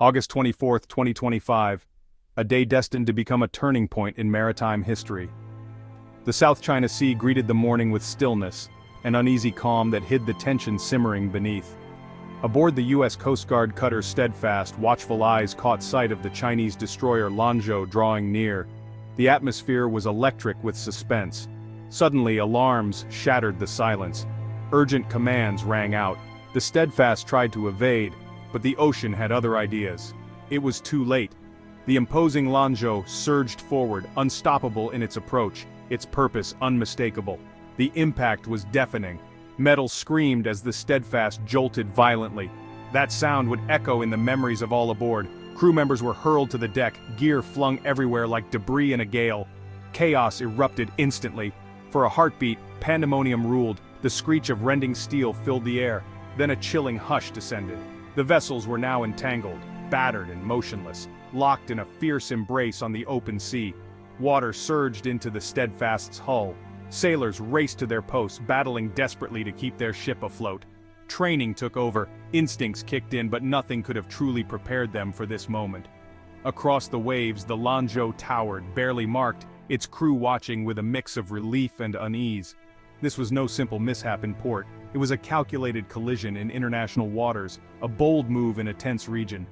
August 24, 2025, a day destined to become a turning point in maritime history. The South China Sea greeted the morning with stillness, an uneasy calm that hid the tension simmering beneath. Aboard the U.S. Coast Guard cutter Steadfast, watchful eyes caught sight of the Chinese destroyer Lanzhou drawing near. The atmosphere was electric with suspense. Suddenly, alarms shattered the silence. Urgent commands rang out. The Steadfast tried to evade, but the ocean had other ideas. It was too late. The imposing Lanzhou surged forward, unstoppable in its approach, its purpose unmistakable. The impact was deafening. Metal screamed as the Steadfast jolted violently. That sound would echo in the memories of all aboard. Crew members were hurled to the deck, gear flung everywhere like debris in a gale. Chaos erupted instantly. For a heartbeat, pandemonium ruled. The screech of rending steel filled the air. Then a chilling hush descended. The vessels were now entangled, battered and motionless, locked in a fierce embrace on the open sea. Water surged into the Steadfast's hull. Sailors raced to their posts, battling desperately to keep their ship afloat. Training took over, instincts kicked in, but nothing could have truly prepared them for this moment. Across the waves, the Lanzhou towered, barely marked, its crew watching with a mix of relief and unease. This was no simple mishap in port. It was a calculated collision in international waters, a bold move in a tense region.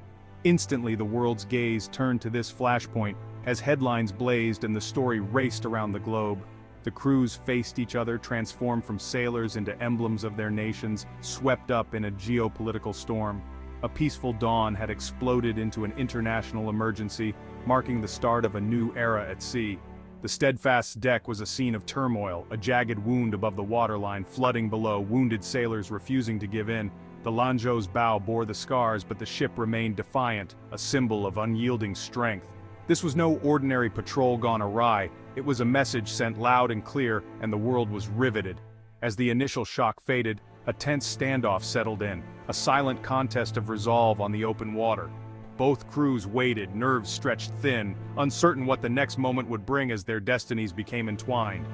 Instantly the world's gaze turned to this flashpoint, as headlines blazed and the story raced around the globe. The crews faced each other, transformed from sailors into emblems of their nations, swept up in a geopolitical storm. A peaceful dawn had exploded into an international emergency, marking the start of a new era at sea. The Steadfast's deck was a scene of turmoil, a jagged wound above the waterline flooding below, wounded sailors refusing to give in. The Lanzhou's bow bore the scars, but the ship remained defiant, a symbol of unyielding strength. This was no ordinary patrol gone awry. It was a message sent loud and clear, and the world was riveted. As the initial shock faded, a tense standoff settled in, a silent contest of resolve on the open water. Both crews waited, nerves stretched thin, uncertain what the next moment would bring as their destinies became entwined.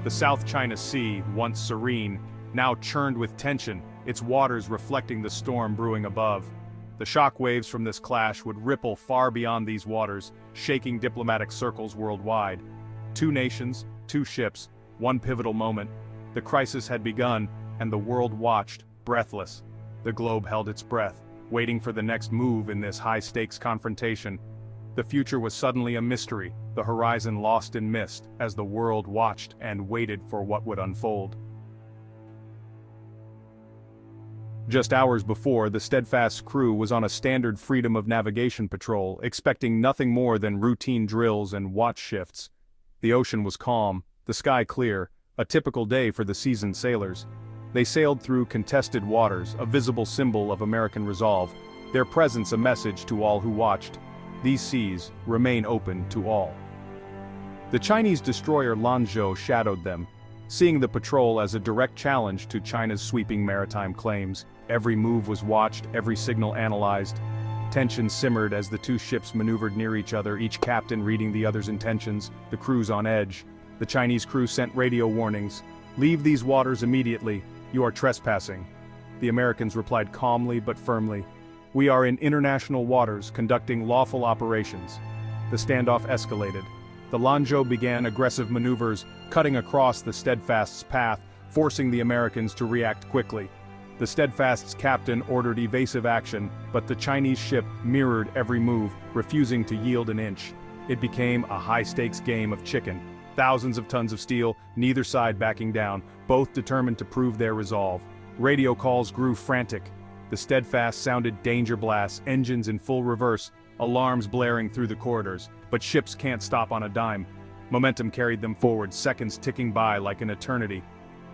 The South China Sea, once serene, now churned with tension, its waters reflecting the storm brewing above. The shock waves from this clash would ripple far beyond these waters, shaking diplomatic circles worldwide. Two nations, two ships, one pivotal moment. The crisis had begun, and the world watched, breathless. The globe held its breath, waiting for the next move in this high-stakes confrontation. The future was suddenly a mystery, the horizon lost in mist, as the world watched and waited for what would unfold. Just hours before, the Steadfast's crew was on a standard freedom of navigation patrol, expecting nothing more than routine drills and watch shifts. The ocean was calm, the sky clear, a typical day for the seasoned sailors. They sailed through contested waters, a visible symbol of American resolve, their presence a message to all who watched. These seas remain open to all. The Chinese destroyer Lanzhou shadowed them, seeing the patrol as a direct challenge to China's sweeping maritime claims. Every move was watched, every signal analyzed. Tension simmered as the two ships maneuvered near each other, each captain reading the other's intentions, the crews on edge. The Chinese crew sent radio warnings. "Leave these waters immediately. You are trespassing." The Americans replied calmly but firmly. "We are in international waters, conducting lawful operations." The standoff escalated. The Lanzhou began aggressive maneuvers, cutting across the Steadfast's path, forcing the Americans to react quickly. The Steadfast's captain ordered evasive action, but the Chinese ship mirrored every move, refusing to yield an inch. It became a high-stakes game of chicken. Thousands of tons of steel, neither side backing down, both determined to prove their resolve. Radio calls grew frantic. The Steadfast sounded danger blasts, engines in full reverse, alarms blaring through the corridors. But ships can't stop on a dime. Momentum carried them forward, seconds ticking by like an eternity.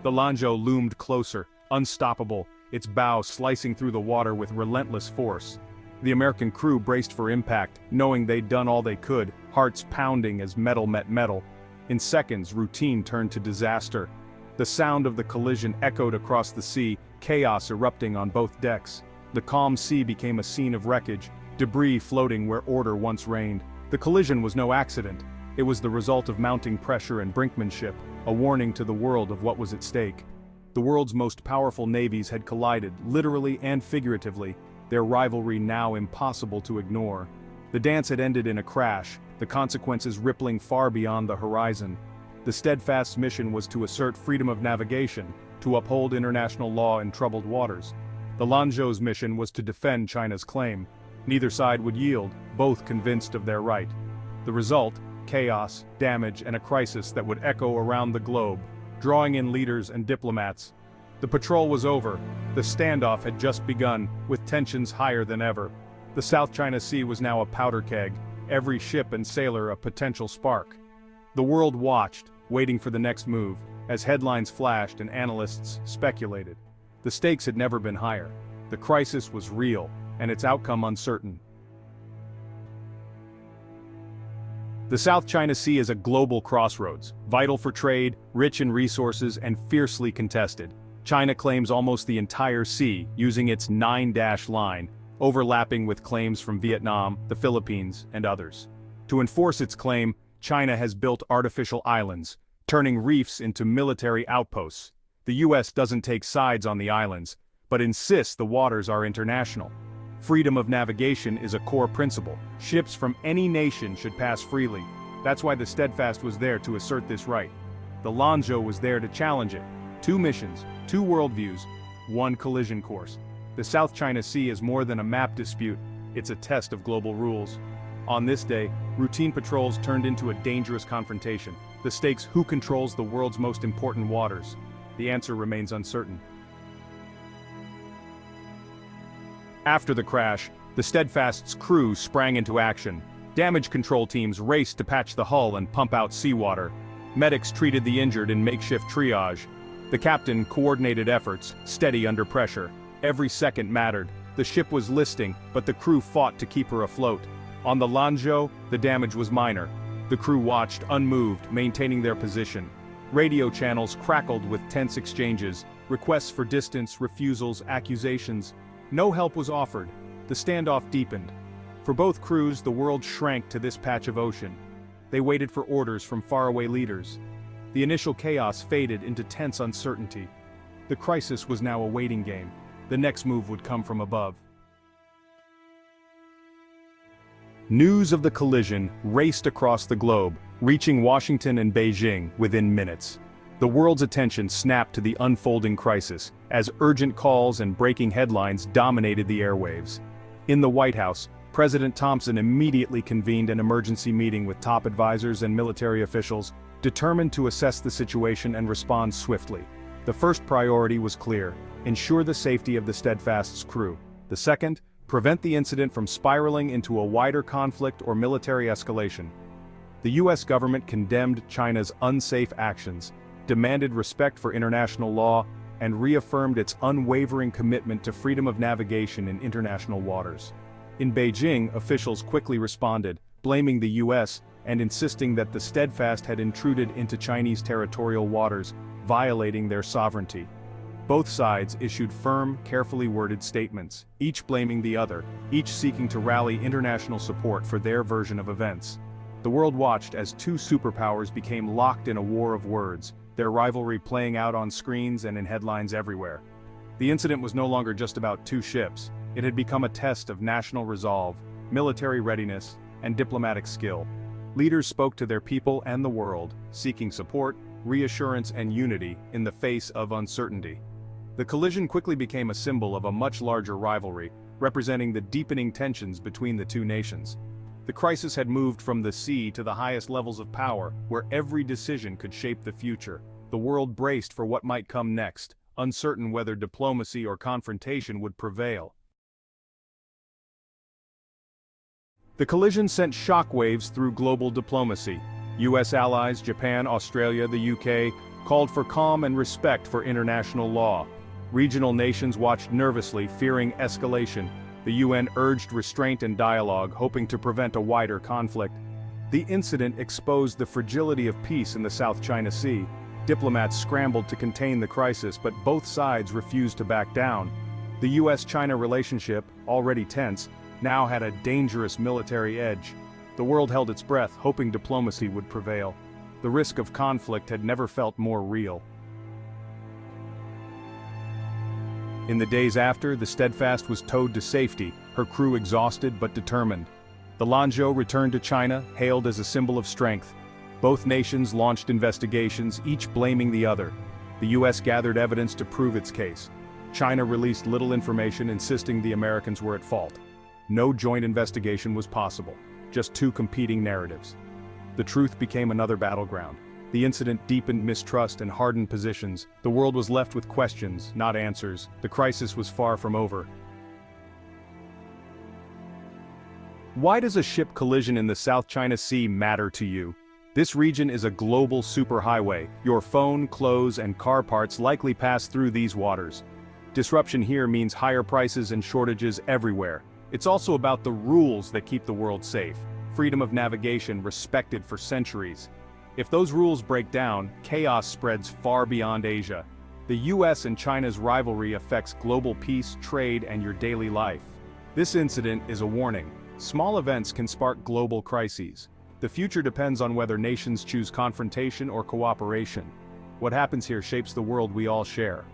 The Lanzhou loomed closer, unstoppable, its bow slicing through the water with relentless force. The American crew braced for impact, knowing they'd done all they could, hearts pounding as metal met metal. In seconds, routine turned to disaster. The sound of the collision echoed across the sea, chaos erupting on both decks. The calm sea became a scene of wreckage, debris floating where order once reigned. The collision was no accident. It was the result of mounting pressure and brinkmanship, a warning to the world of what was at stake. The world's most powerful navies had collided, literally and figuratively. their rivalry now impossible to ignore. The dance had ended in a crash, the consequences rippling far beyond the horizon. The Steadfast's mission was to assert freedom of navigation, to uphold international law in troubled waters. The Lanzhou's mission was to defend China's claim. Neither side would yield, both convinced of their right. The result: chaos, damage, and a crisis that would echo around the globe, drawing in leaders and diplomats. The patrol was over. The standoff had just begun, with tensions higher than ever. The South China Sea was now a powder keg, every ship and sailor a potential spark. The world watched, waiting for the next move, as headlines flashed and analysts speculated. The stakes had never been higher. The crisis was real, and its outcome uncertain. The South China Sea is a global crossroads, vital for trade, rich in resources, and fiercely contested. China claims almost the entire sea, using its 9-dash line, overlapping with claims from Vietnam, the Philippines, and others. To enforce its claim, China has built artificial islands, turning reefs into military outposts. The US doesn't take sides on the islands, but insists the waters are international. Freedom of navigation is a core principle. Ships from any nation should pass freely. That's why the Steadfast was there to assert this right. The Lanzhou was there to challenge it. 2 missions, 2 worldviews, 1 collision course. The South China Sea is more than a map dispute, it's a test of global rules. On this day, routine patrols turned into a dangerous confrontation. The stakes: who controls the world's most important waters? The answer remains uncertain. After the crash, the Steadfast's crew sprang into action. Damage control teams raced to patch the hull and pump out seawater. Medics treated the injured in makeshift triage. The captain coordinated efforts, steady under pressure. Every second mattered. The ship was listing, but the crew fought to keep her afloat. On the Lanzhou, the damage was minor. The crew watched, unmoved, maintaining their position. Radio channels crackled with tense exchanges, requests for distance, refusals, accusations. No help was offered. The standoff deepened. For both crews, the world shrank to this patch of ocean. They waited for orders from faraway leaders. The initial chaos faded into tense uncertainty. The crisis was now a waiting game. The next move would come from above. News of the collision raced across the globe, reaching Washington and Beijing within minutes. The world's attention snapped to the unfolding crisis, as urgent calls and breaking headlines dominated the airwaves. In the White House, President Thompson immediately convened an emergency meeting with top advisors and military officials, determined to assess the situation and respond swiftly. The first priority was clear: ensure the safety of the Steadfast's crew. The second, prevent the incident from spiraling into a wider conflict or military escalation. The US government condemned China's unsafe actions, demanded respect for international law, and reaffirmed its unwavering commitment to freedom of navigation in international waters. In Beijing, officials quickly responded, blaming the US and insisting that the Steadfast had intruded into Chinese territorial waters, violating their sovereignty. Both sides issued firm, carefully worded statements, each blaming the other, each seeking to rally international support for their version of events. The world watched as 2 superpowers became locked in a war of words, their rivalry playing out on screens and in headlines everywhere. The incident was no longer just about 2 ships. It had become a test of national resolve, military readiness, and diplomatic skill. Leaders spoke to their people and the world, seeking support, reassurance, and unity in the face of uncertainty. The collision quickly became a symbol of a much larger rivalry, representing the deepening tensions between the 2 nations. The crisis had moved from the sea to the highest levels of power, where every decision could shape the future. The world braced for what might come next, uncertain whether diplomacy or confrontation would prevail. The collision sent shockwaves through global diplomacy. US allies, Japan, Australia, the UK, called for calm and respect for international law. Regional nations watched nervously, fearing escalation. The UN urged restraint and dialogue, hoping to prevent a wider conflict. The incident exposed the fragility of peace in the South China Sea. Diplomats scrambled to contain the crisis, but both sides refused to back down. The US-China relationship, already tense, now had a dangerous military edge. The world held its breath, hoping diplomacy would prevail. The risk of conflict had never felt more real. In the days after, the Steadfast was towed to safety, her crew exhausted but determined. The Lanzhou returned to China, hailed as a symbol of strength. Both nations launched investigations, each blaming the other. The US gathered evidence to prove its case. China released little information, insisting the Americans were at fault. No joint investigation was possible, just two competing narratives. The truth became another battleground. The incident deepened mistrust and hardened positions. The world was left with questions, not answers. The crisis was far from over. Why does a ship collision in the South China Sea matter to you? This region is a global superhighway. Your phone, clothes, and car parts likely pass through these waters. Disruption here means higher prices and shortages everywhere. It's also about the rules that keep the world safe. Freedom of navigation respected for centuries. If those rules break down, chaos spreads far beyond Asia. The US and China's rivalry affects global peace, trade, and your daily life. This incident is a warning. Small events can spark global crises. The future depends on whether nations choose confrontation or cooperation. What happens here shapes the world we all share.